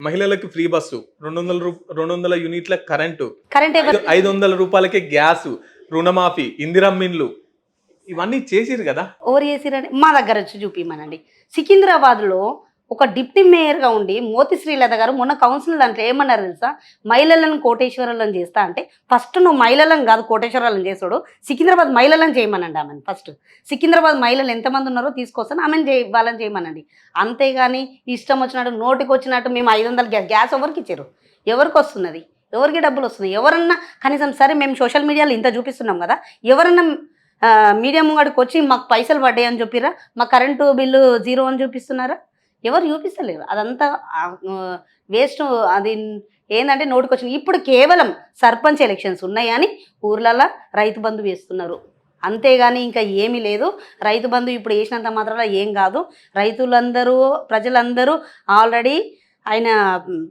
మహిళలకు free bus 200 యూనిట్ల current, current ఎవరు 500 రూపాయలకే గ్యాసు, రుణమాఫీ, ఇందిరమ్మిన్లు ఇవన్నీ చేసిరు కదా. ఎవరు చేసిరని మా దగ్గర వచ్చి చూపిమనండి. సికింద్రాబాద్లో ఒక డిప్యూటీ మేయర్గా ఉండి మోతి శ్రీలత గారు మొన్న కౌన్సిల్ దాంట్లో ఏమన్నారు తెలుసా, మహిళలను కోటేశ్వరాలను చేస్తా అంటే ఫస్ట్ నువ్వు మహిళలను కాదు కోటేశ్వరాలను చేసాడు, సికింద్రాబాద్ మహిళలను చేయమనండి. ఆమెను ఫస్ట్ సికింద్రాబాద్ మహిళలు ఎంతమంది ఉన్నారో తీసుకొస్తాను ఆమెను వాళ్ళని చేయమనండి. అంతేగాని ఇష్టం వచ్చినట్టు నోటికి వచ్చినట్టు మేము 500 గ్యాస్ ఎవరికి ఇచ్చారు, ఎవరికి వస్తున్నది, ఎవరికి డబ్బులు వస్తున్నాయి, ఎవరన్నా కనీసం సరే మేము సోషల్ మీడియాలో ఇంత చూపిస్తున్నాం కదా, ఎవరన్నా మీడియా ముంగడికి వచ్చి మాకు పైసలు పడ్డాయి అని చెప్పిరా, మా కరెంటు బిల్లు 0 అని చూపిస్తున్నారా, ఎవరు చూపిస్తలేరు. అదంతా వేస్ట్. అది ఏంటంటే నోటికొచ్చింది. ఇప్పుడు కేవలం సర్పంచ్ ఎలక్షన్స్ ఉన్నాయి అని ఊర్లలో రైతు బంధు వేస్తున్నారు, అంతేగాని ఇంకా ఏమీ లేదు. రైతు బంధు ఇప్పుడు వేసినంత మాత్రాన ఏం కాదు. రైతులందరూ ప్రజలందరూ ఆల్రెడీ ఆయన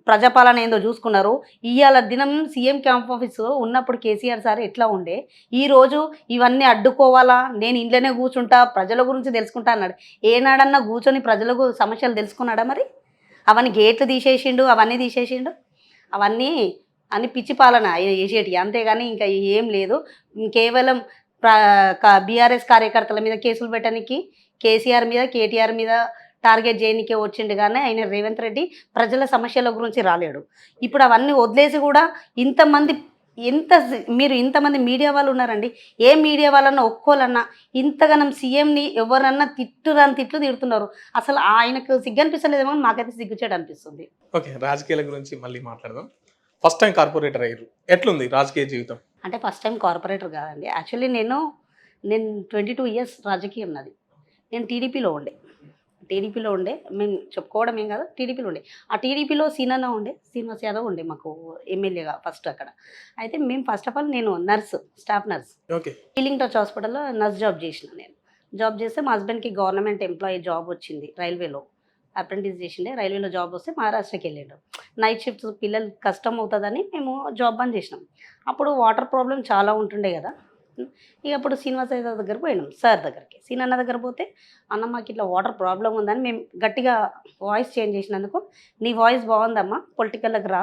ప్రజాపాలన ఏందో చూసుకున్నారు. ఇవాళ దినం సీఎం క్యాంప్ ఆఫీసు ఉన్నప్పుడు కేసీఆర్ సార్ ఎట్లా ఉండే, ఈరోజు ఇవన్నీ అడ్డుకోవాలా, నేను ఇంట్లోనే కూర్చుంటా ప్రజల గురించి తెలుసుకుంటా అన్నాడు. ఏనాడన్నా కూర్చొని ప్రజలకు సమస్యలు తెలుసుకున్నాడా? మరి అవన్నీ గేట్లు తీసేసిండు, అవన్నీ తీసేసిండు. అవన్నీ అన్ని పిచ్చి పాలన ఆయన చేసేటి, అంతేగాని ఇంకా ఏం లేదు. కేవలం బీఆర్ఎస్ కార్యకర్తల మీద కేసులు పెట్టడానికి, కేసీఆర్ మీద కేటీఆర్ మీద టార్గెట్ చేయనికే వచ్చిండు కానీ ఆయన రేవంత్ రెడ్డి ప్రజల సమస్యల గురించి రాలేడు. ఇప్పుడు అవన్నీ వదిలేసి కూడా ఇంతమంది మీరు ఇంతమంది మీడియా వాళ్ళు ఉన్నారండి, ఏ మీడియా వాళ్ళన్నా ఒక్కోలన్నా ఇంతగానం సీఎంని ఎవరన్నా తిట్లు తిడుతున్నారు. అసలు ఆయనకు సిగ్గు అనిపిస్తలేదేమో, మాకైతే సిగ్గుచేటు అనిపిస్తుంది. ఓకే, రాజకీయాల గురించి మళ్ళీ మాట్లాడదాం. ఫస్ట్ టైం కార్పొరేటర్ అయ్యారు, ఎట్లుంది రాజకీయ జీవితం? అంటే ఫస్ట్ టైం కార్పొరేటర్ కాదండి, యాక్చువల్లీ నేను 22 ఇయర్స్ రాజకీయం నాది. నేను టీడీపీలో ఉండే మేము చెప్పుకోవడం ఏం కాదు, టీడీపీలో ఉండే. ఆ టీడీపీలో సీనన్న ఉండే, శ్రీనివాస్ యాదవ్ ఉండే మాకు ఎమ్మెల్యేగా ఫస్ట్ అక్కడ. అయితే మేము ఫస్ట్ ఆఫ్ ఆల్ నేను స్టాఫ్ నర్స్, హీలింగ్ టచ్ హాస్పిటల్లో నర్స్ జాబ్ చేసిన. నేను జాబ్ చేస్తే మా హస్బెండ్కి గవర్నమెంట్ ఎంప్లాయీ జాబ్ వచ్చింది, రైల్వేలో అప్రెంటిస్ చేసిండే. రైల్వేలో జాబ్ వస్తే మహారాష్ట్రకి వెళ్ళాడు. నైట్ షిఫ్ట్స్ పిల్లలు కష్టం అవుతుందని మేము జాబ్ బంద్ చేసినాం. అప్పుడు వాటర్ ప్రాబ్లం చాలా ఉంటుండే కదా. ఇక అప్పుడు శ్రీనివాస దగ్గర పోయినాం, సార్ దగ్గరికి. సీనన్న దగ్గర పోతే అన్న మాకు ఇట్లా వాటర్ ప్రాబ్లం ఉందని మేము గట్టిగా వాయిస్ చేంజ్ చేసినందుకు, నీ వాయిస్ బాగుందమ్మా పొలిటికల్కి రా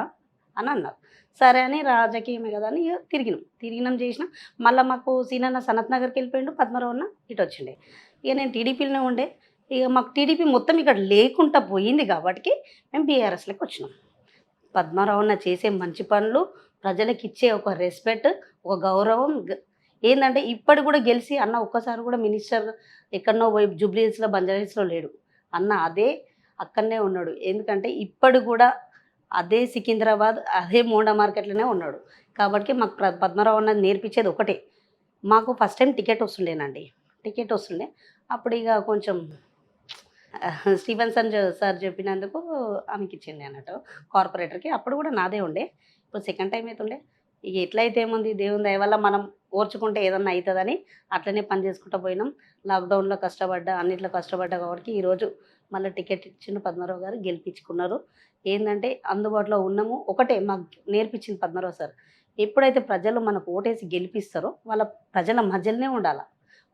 అని అన్నారు. సరే అని రాజకీయమే కదా అని తిరిగినాం చేసినాం. మళ్ళీ మాకు సీనన్న సనత్ నగర్కి వెళ్ళిపోయిండు, పద్మరావున్న ఇటు వచ్చిండే. ఇక నేను టీడీపీలోనే ఉండే. ఇక మాకు టీడీపీ మొత్తం ఇక్కడ లేకుండా పోయింది కాబట్టి మేము బీఆర్ఎస్లోకి వచ్చినాం. పద్మరావున్న చేసే మంచి పనులు, ప్రజలకు ఇచ్చే ఒక రెస్పెక్ట్, ఒక గౌరవం ఏంటంటే ఇప్పటి కూడా గెలిచి అన్న ఒక్కసారి కూడా మినిస్టర్ ఎక్కడనో పోయి జూబ్లీహిల్స్లో బంజారాహిల్స్లో లేడు అన్న, అదే అక్కడనే ఉన్నాడు. ఎందుకంటే ఇప్పటి కూడా అదే సికింద్రాబాద్ అదే మోండా మార్కెట్లోనే ఉన్నాడు. కాబట్టి మాకు పద్మరావు అన్నది నేర్పించేది ఒకటే. మాకు ఫస్ట్ టైం టికెట్ వస్తుండే. అప్పుడు ఇక కొంచెం స్టీవెన్సన్ సార్ చెప్పినందుకు ఆమెకి ఇచ్చింది అన్నట్టు కార్పొరేటర్కి. అప్పుడు కూడా నాదే ఉండే, ఇప్పుడు సెకండ్ టైం అవుతుండే. ఇక ఎట్లయితే ఏముంది, దేవుని దయ వల్ల మనం ఓర్చుకుంటే ఏదన్నా అవుతుందని అట్లనే పని చేసుకుంటూ పోయినాం. లాక్డౌన్లో అన్నిట్లో కష్టపడ్డా కాబట్టి ఈరోజు మళ్ళీ టికెట్ ఇచ్చిన పద్మరావు గారు గెలిపించుకున్నారు. ఏంటంటే అందుబాటులో ఉన్నాము. ఒకటే మాకు నేర్పించింది పద్మరావు సార్, ఎప్పుడైతే ప్రజలు మనకు ఓటేసి గెలిపిస్తారో వాళ్ళ ప్రజల మధ్యలోనే ఉండాలి.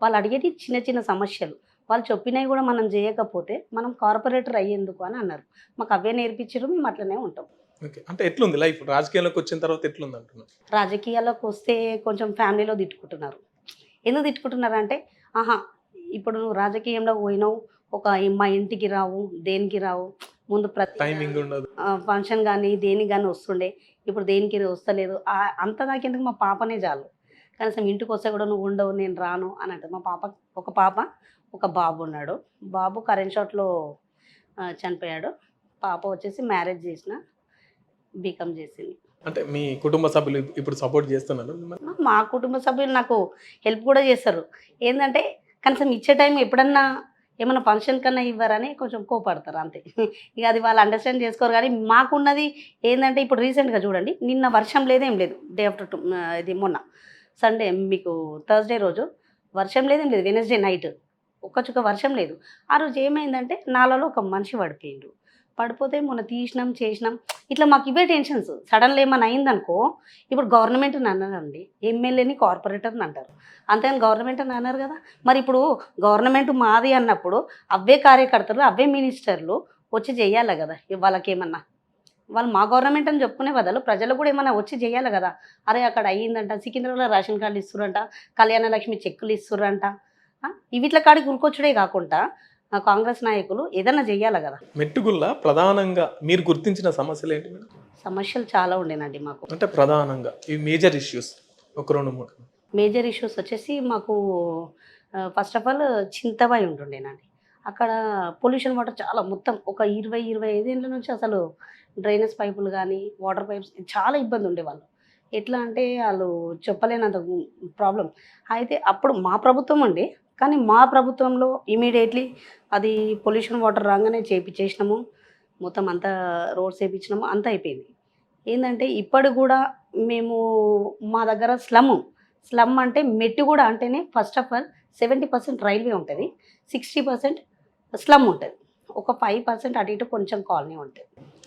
వాళ్ళు అడిగేటి చిన్న చిన్న సమస్యలు వాళ్ళు చెప్పినవి కూడా మనం చేయకపోతే మనం కార్పొరేటర్ అయ్యేందుకు అని అన్నారు. మాకు అవే నేర్పించారు, మేము అట్లనే ఉంటాం. అంటే ఎట్లుంది లైఫ్ రాజకీయాల్లోకి వచ్చిన తర్వాత ఎట్లుంది అంటున్నారు? రాజకీయాల్లోకి వస్తే కొంచెం ఫ్యామిలీలో తిట్టుకుంటున్నారు. ఎందుకు తిట్టుకుంటున్నారు అంటే, ఇప్పుడు నువ్వు రాజకీయంలో పోయినావు, మా ఇంటికి రావు, దేనికి రావు, ముందు ప్రతి టైమింగ్ ఉండదు, ఫంక్షన్ కానీ దేనికి కానీ వస్తుండే, ఇప్పుడు దేనికి వస్తలేదు. అంత నాకెందుకు, మా పాపనే చాలు, కనీసం ఇంటికి వస్తే కూడా నువ్వు ఉండవు, నేను రాను అని అంటారు. మా పాప ఒక పాప ఒక బాబు ఉన్నాడు. బాబు కరెంట్ షాట్లో చనిపోయాడు. పాప వచ్చేసి మ్యారేజ్ చేసిన, బీకామ్ చేసింది. అంటే మీ కుటుంబ సభ్యులు ఇప్పుడు సపోర్ట్ చేస్తున్నారు? మా కుటుంబ సభ్యులు నాకు హెల్ప్ కూడా చేస్తారు. ఏంటంటే కనీసం ఇచ్చే టైం ఎప్పుడన్నా ఏమన్నా ఫంక్షన్ కన్నా ఇవ్వరని కొంచెం కోపడతారు అంతే. ఇక అది వాళ్ళు అండర్స్టాండ్ చేసుకోరు. కానీ మాకున్నది ఏంటంటే ఇప్పుడు రీసెంట్గా చూడండి, నిన్న వర్షం లేదేం లేదు, డే ఆఫ్టర్ ఇది మొన్న సండే మీకు థర్స్డే రోజు వర్షం లేదేం లేదు, వెనస్డే నైట్ ఒక్క చుక్క వర్షం లేదు. ఆ రోజు ఏమైందంటే నాలలో ఒక మనిషి పడిపోతే మొన్న తీసినాం చేసినాం. ఇట్లా మాకు ఇవే టెన్షన్స్. సడన్గా ఏమైనా అయిందనుకో, ఇప్పుడు గవర్నమెంట్ని అన్నారండి, ఎమ్మెల్యేని కార్పొరేటర్ని అంటారు, అంతేగాని గవర్నమెంట్ అని అన్నారు కదా. మరి ఇప్పుడు గవర్నమెంట్ మాది అన్నప్పుడు అవే కార్యకర్తలు అవే మినిస్టర్లు వచ్చి చెయ్యాలి కదా వాళ్ళకేమన్నా. వాళ్ళు మా గవర్నమెంట్ అని చెప్పుకునే బదులు ప్రజలు కూడా ఏమైనా వచ్చి చేయాలి కదా. అరే అక్కడ అయ్యిందంట, సికింద్రాబాద్లో రేషన్ కార్డులు ఇస్తుర్రంట, కళ్యాణ లక్ష్మి చెక్కులు ఇస్తుర్రంట. వీటిల కాడికి ఉరికొచ్చుడే కాకుండా కాంగ్రెస్ నాయకులు ఏదైనా చెయ్యాలి కదా. మెట్టుగుల్ల ప్రధానంగా మీరు గుర్తించిన సమస్యలు ఏంటి మేడం? సమస్యలు చాలా ఉండేనండి మాకు. అంటే ప్రధానంగా ఈ మేజర్ ఇష్యూస్ ఒక 2-3. మేజర్ ఇష్యూస్ వచ్చేసి మాకు ఫస్ట్ ఆఫ్ ఆల్ చింతబాయి ఉంటుండేనండి. అక్కడ పొల్యూషన్ వాటర్ చాలా మొత్తం ఒక 20-25 ఏళ్ళ నుంచి అసలు డ్రైనేజ్ పైపులు కానీ వాటర్ పైప్స్ చాలా ఇబ్బంది ఉండేవాళ్ళు. ఎట్లా అంటే వాళ్ళు చెప్పలేనంత ప్రాబ్లం. అయితే అప్పుడు మా ప్రభుత్వం ఉండే, కానీ మా ప్రభుత్వంలో ఇమీడియట్లీ అది పొల్యూషన్ వాటర్ రాగానే చేసినాము. మొత్తం అంతా రోడ్స్ వేయించినాము, అంతా అయిపోయింది. ఏంటంటే ఇప్పటి కూడా మేము మా దగ్గర స్లమ్ అంటే మెట్టుగూడ అంటేనే ఫస్ట్ ఆఫ్ ఆల్ 70% రైల్వే ఉంటుంది, 60% స్లమ్ ఉంటుంది, ఒక 5% అటు ఇటు కొంచెం కాలనీ ఉంటుంది.